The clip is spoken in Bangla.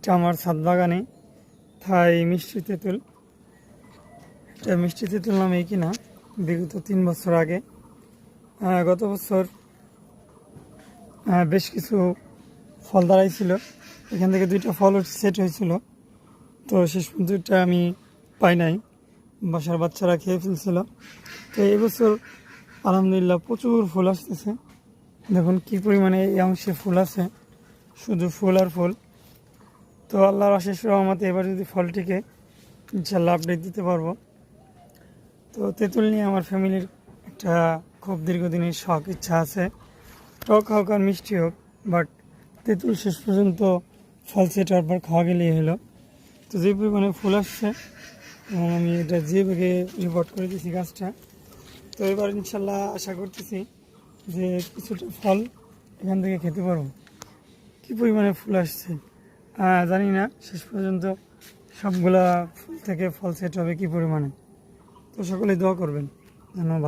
এটা আমার ছাদ বাগানে থাই মিষ্টি তেঁতুল। এটা মিষ্টি তেঁতুল নামেই কিনা বিগত 3 বছর আগে। গত বছর বেশ কিছু ফল দাঁড়াইছিল, এখান থেকে 2টা ফল সেট হয়েছিল। তো শেষ পর্যন্ত এটা আমি পাই নাই, বাসার বাচ্চারা খেয়ে ফেলছিল। তো এবছর আলহামদুলিল্লাহ প্রচুর ফুল আসতেছে। দেখুন কি পরিমাণে এই অংশে ফুল আছে, শুধু ফুল আর ফুল। তো আল্লাহর অশেষ রহমতে এবার যদি ফলটিকে ইনশাল্লাহ আপডেট দিতে পারবো। তো তেঁতুল নিয়ে আমার ফ্যামিলির একটা খুব দীর্ঘদিনের শখ, ইচ্ছা আছে। টক হোক আর মিষ্টি হোক, বাট তেঁতুল শেষ পর্যন্ত ফল সেট হওয়ার পর খাওয়া গেলেই হলো। তো যে পরিমাণে ফুল আসছে এবং আমি এটা যে বেগে রিপোর্ট করে দিয়েছি গাছটা। তো এবার ইনশাল্লাহ আশা করতেছি যে কিছুটা ফল এখান থেকে খেতে পারবো। কী পরিমাণে ফুল আসছে জানি না, শেষ পর্যন্ত সবগুলা ফুল থেকে ফল সেট হবে কী পরিমাণে। তো সকলেই দোয়া করবেন যেন ভালো।